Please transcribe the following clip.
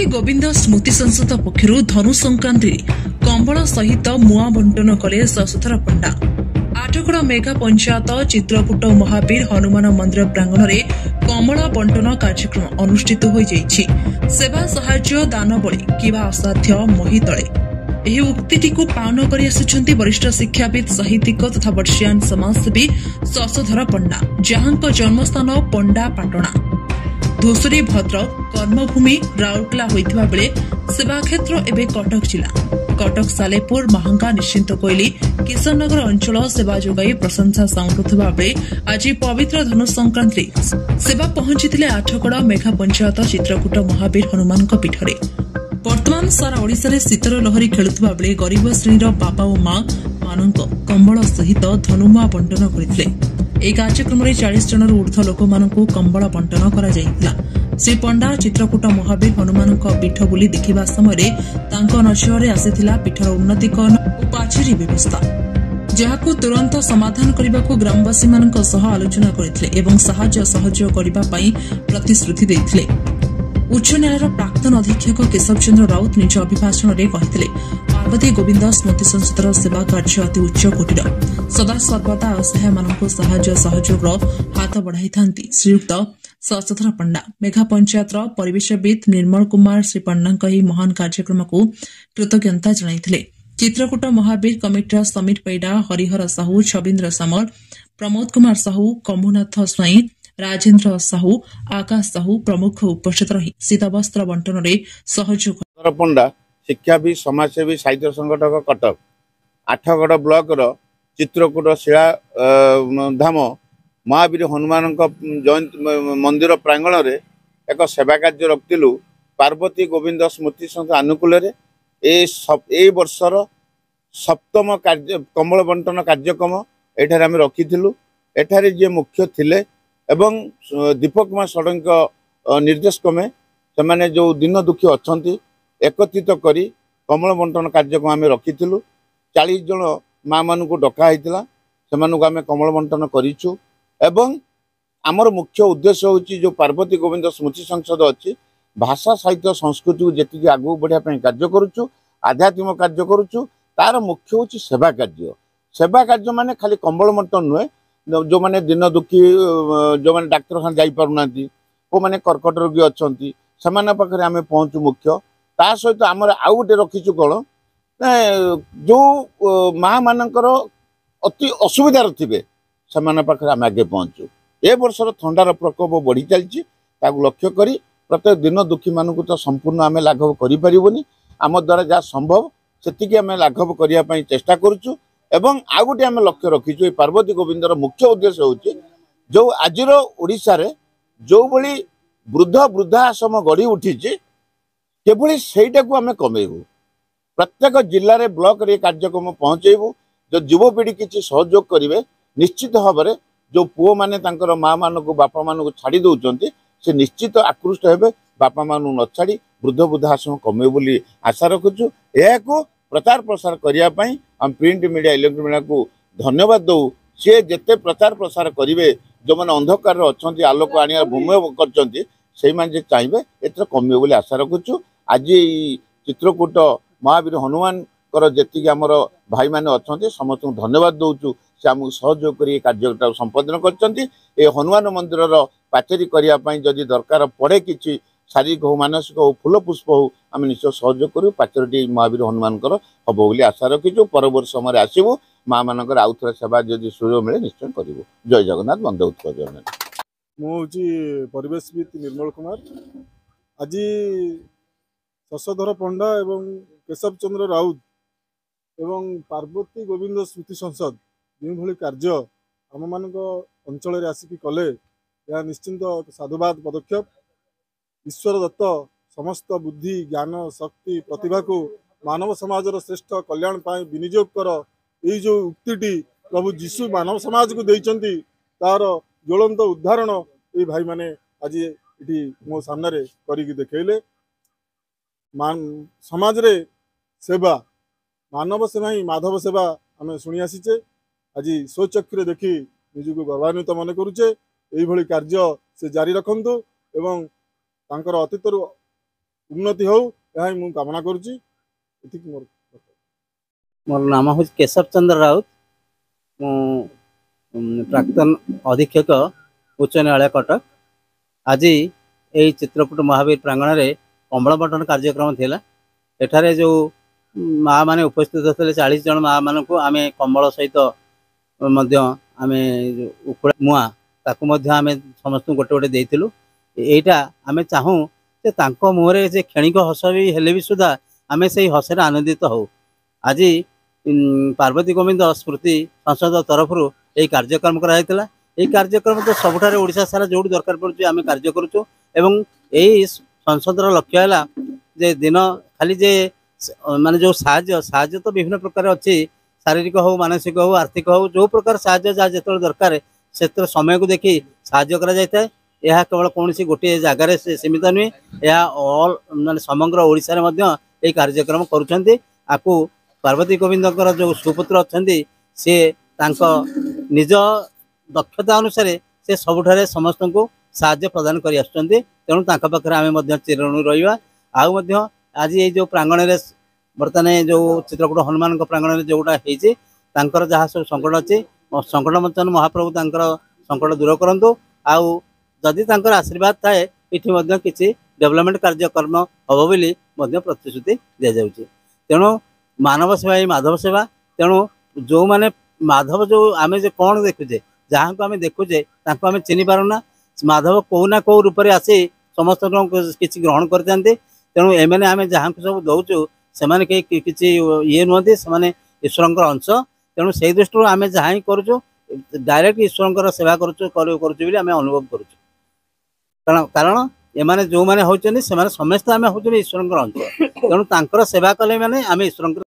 गोविंद स्मृति संसद पक्षर धनु संक्रांति कंबल सहित मुआ बंटन कले शशधर पंडा। आठगड़ मेघा पंचायत चित्रकूट महावीर हनुमान मंदिर प्रांगण में कमला बंटन कार्यक्रम अनुष्ठित हो जाइछि। सेवा साहाय्य दान बळी किबा असाध्य महितळे ଏହି ଉକ୍ତିଟିକୁ ପାଳନ କରି ଆସୁଛନ୍ତି ବରିଷ୍ଠ ଶିକ୍ଷାବିତ୍ ସାହିତ୍ୟିକ ତଥା ବର୍ଷିୟାନ ସମାଜସେବୀ ଶଶଧର ପଣ୍ଡା, ଯାହାଙ୍କ ଜନ୍ମସ୍ଥାନ ପଣ୍ଡା ପାଟଣା, ଧୂସୁରୀ ଭଦ୍ରକ, କର୍ମଭୂମି ରାଉରକେଲା ହୋଇଥିବା ବେଳେ ସେବାକ୍ଷେତ୍ର ଏବେ କଟକ ଜିଲ୍ଲା। କଟକ ସାଲେପୁର ମାହାଙ୍ଗା ନିଶ୍ଚିନ୍ତ କୋଇଲି କିଶନନଗର ଅଞ୍ଚଳ ସେବା ଯୋଗାଇ ପ୍ରଶଂସା ସାଉଁଟୁଥିବା ବେଳେ ଆଜି ପବିତ୍ର ଧନୁ ସଂକ୍ରାନ୍ତି ସେବା ପହଞ୍ଚିଥିଲେ ଆଠଗଡ଼ ମେଘା ପଞ୍ଚାୟତ ଚିତ୍ରକୂଟ ମହାବୀର ହନୁମାନଙ୍କ ପୀଠରେ। ବର୍ତ୍ତମାନ ସାରା ଓଡ଼ିଶାରେ ଶୀତର ଲହରୀ ଖେଳୁଥିବା ବେଳେ ଗରିବ ଶ୍ରେଣୀର ବାପା ଓ ମା ମାନଙ୍କ କମ୍ବଳ ସହିତ ଧନୁମୁଆ ବଣ୍ଟନ କରିଥିଲେ। ଏହି କାର୍ଯ୍ୟକ୍ରମରେ 40 ଜଣରୁ ଉର୍ଦ୍ଧ୍ୱ ଲୋକମାନଙ୍କୁ କମ୍ବଳ ବଣ୍ଟନ କରାଯାଇଥିଲା। ଶ୍ରୀ ପଣ୍ଡା ଚିତ୍ରକୂଟ ମହାବୀର ହନୁମାନଙ୍କ ପୀଠ ବୁଲି ଦେଖିବା ସମୟରେ ତାଙ୍କ ନଜରରେ ଆସିଥିଲା ପୀଠର ଉନ୍ନତିକରଣ ଓ ପାଚେରୀ ବ୍ୟବସ୍ଥା, ଯାହାକୁ ତୁରନ୍ତ ସମାଧାନ କରିବାକୁ ଗ୍ରାମବାସୀମାନଙ୍କ ସହ ଆଲୋଚନା କରିଥିଲେ ଏବଂ ସାହାଯ୍ୟ ସହଯୋଗ କରିବା ପାଇଁ ପ୍ରତିଶ୍ରୁତି ଦେଇଥିଲେ। उच्च न्यायालय प्राक्तन अधीक्षक केशव चंद्र राउत निज अभिभाषण में कहते पार्वती गोविंद स्मृति संसदर सेवा कार्य अति उच्च कोटीर सदा सर्वदा असहाय मानक साहाय्य सहयोग हाथ बढ़ाई था श्रीयुक्त शशधर पंडा। मेघा पंचायत परिवेशविद निर्मल कुमार श्री पंडा महान कार्यक्रम को कृतज्ञता जणाइथिले। चित्रकूट महावीर कमिटर समीर पैडा, हरिहर साहू, छबिन्द्र सामल, प्रमोद कुमार साहू, कम्भुनाथ स्वाई, राजेन्द्र साहू, आकाश साहू प्रमुख उपस्थित रही शीतवस्त्र बंटन में सहयोग। पंडा शिक्षाविद समाजसेवी साहित्य संगठक कटक आठगड़ ब्लॉक चित्रकूट शिला धाम महावीर हनुमान जयंती मंदिर प्रांगण में एक सेवा कार्य रखिलु। पार्वती गोविंद स्मृति संस्था अनुकूल ए वर्षर सप्तम कार्य कमल बंटन कार्यक्रम एठार आम रखिलु। एठारे जे मुख्य थिले एवं दीपक कुमार षडंग निर्देश क्रमे से जो दिन दुखी अच्छा एकत्रित करी कमल बंटन कार्यक्रम आम रखिलु। 40 जन माँ मान को डकाई से आम कमल बंटन करूँ एवं आमर मुख्य उद्देश्य होची जो पार्वती गोविंद स्मृति संसद अच्छी भाषा साहित्य संस्कृति को जी आगू बढ़ापी कार्य करुचु, आध्यात्मिक कार्य करुचु। तार मुख्य होची सेवा कार्य। सेवा कार्य माने खाली कम्बल बंटन नुहे, जो माने दिन दुखी जो माने डाक्तरखाना जाई पारुना को माने कर्कट रोगी अच्छा से पाखे आम पहुँचु मुख्य। ता सहित आमर आउ गोटे रखीचु कौन जो माँ मानकर अति असुविधार थे से पाखे आम आगे पहुँचु। ए वर्षर थंडार प्रकोप बढ़ी चलती लक्ष्य करी प्रत्येक दिन दुखी मानक तो संपूर्ण आम लाघव करें आम द्वारा जहाँ संभव से आम लाघव करने चेष्टा करुचु। एवं आउ गोटे आम लक्ष्य रखीचु पार्वती गोविंदर मुख्य उद्देश्य होची जो आजिर ओडिशा रे जो भली वृद्ध वृद्धाश्रम गढ़ी उठी केवल सेटा को आम कमेबू। प्रत्येक जिले में ब्लॉक रे कार्यक्रम पहुँचेबू। जो युवपीढ़ी किसी सहयोग करेंगे निश्चित भाव में जो पुओ माने तांकर माँ मान को बापा मान को छाड़ी दौरान से निश्चित आकृष्ट हे बापा मान न छाड़ी वृद्ध वृद्धाश्रम कमे बोली आशा रखुचु। यह प्रचार प्रसार करने हम प्रिंट मीडिया इलेक्ट्रोनिक मीडिया को धन्यवाद दऊ। सी जिते प्रचार प्रसार करेंगे जो मैंने अंधकार अच्छा आलोक आने भूमि कर चाहिए एथर कमे बोली आशा रखुचु। आज चित्रकूट महावीर हनुमान जी आमर भाई मैंने अच्छा समस्त धन्यवाद दौचु। से आमको सहयोग कर कार्य संपादन कर हनुमान मंदिर पाचेरी करने जदि दरकार पड़े कि शारीरिक हो मानसिक हो फूल पुष्प हो आम निश्चय सहयोग करूँ। पाचेरी महावीर हनुमान हम बोली आशा रखीचु। परवर्त समय आसबू माँ मानकर आउ थे सेवा जदि सुयोग मिले निश्चय करूँ। जय जगन्नाथ बंदे उत्सव मुझे परिवेशविद निर्मल कुमार। आज शशधर पंडा एवं केशव चंद्र राउत एवं पार्वती गोविंद स्मृति संसद जो भली कार्य आम मान अंचल आसिक कले यह निश्चिंत साधुवाद पदक्षेप। ईश्वर दत्त समस्त बुद्धि ज्ञान शक्ति प्रतिभा को मानव समाजर श्रेष्ठ कल्याण पाए विनियोग कर यही जो उक्ति प्रभु जीशु मानव समाज को देइचंती तार ज्वलंत उदाहरण ये भाई माने आज ये मो सामने करिक देखले। समाज रे सेवा मानव सेवा ही माधव सेवा आम शुणी आसीचे। आज स्वचक्षुरे देखी निजक गौरवान्वित मन करुचे। यही कार्य से जारी रखंतु एवं तांकर अतीतर उन्नति हो यह मु कामना करुच्ची। मोर नाम हूँ केशव चंद्र राउत। मु प्राक्तन अधीक्षक उच्च न्यायालय कटक। आज यही चित्रकूट महावीर प्रांगण में कंबल बंटन कार्यक्रम थिला। एठारे जो माँ माने उपस्थित थे 40 जन माँ मान को आम कंबल सहित आम उखुड़ा मुआ ताकू आम समस्त गोटे गोटे देलु। यहीटा आम चाहूँ जे तांको मुहरे जे क्षणिक हस भी हेले भी सुधा आम से हसरे आनंदित हो। आज पार्वती गोविंद स्मृति संसद तरफ यही कार्यक्रम कराइला। यही कार्यक्रम तो सबुठारे ओडिशा सारा जो दरकार पड़ुछि आम कार्य करुचु। एवं यही संसदर लक्ष्य है जे दिन खाली जे माने जो साहाय्य तो विभिन्न प्रकार अच्छी शारीरिक हो मानसिक हो आर्थिक हो जो प्रकार साहाय्य जहाँ जो दरकार से समय को देखी साहाय्य करा जाए। यह केवल कौन सी गोटे जगार सीमित नुहे यह ऑल माने समग्र ओडिशा रे मध्य यही कार्यक्रम करुछन्ति। आपको पार्वती गोविंद जो सुपुत्र अच्छा सी निज दक्षता अनुसार से सबुठारे समस्त को साहाय्य प्रदान कर तेणु पाखे आम चिरऋणी रहा। आउ आज ये जो प्रांगण में बर्तमान जो चित्रकूट हनुमान प्रांगण में जोटा होकर जहाँ सब संकट अच्छी संकट मोचन महाप्रभु संकट दूर करूँ। आउ जदि आशीर्वाद थाए ये किसी डेवलपमेंट कार्यक्रम हम बोली प्रतिश्रुति दि जाऊँगी। तेणु मानव सेवा ही माधव सेवा। तेणु जो माने माधव जो आम जो कौन देखुचे जहाँ को आम देखुचे आम चिन्ह पारुना माधव कौ ना कौ रूप से आसी समस्त किसी ग्रहण करते। तेणु एमने आम जहाँ को सब दौचु से किसी ये नुहति से ईश्वर अंश। तेणु से दृष्टि आम जहाँ ही करुचु डायरेक्ट ईश्वर सेवा करुचु आम अनुभव करुचु। कारण एमाने जो माने होचनी से समस्त आम होचनी ईश्वर अंश। तेणु तांकर सेवा कले माने आम ईश्वर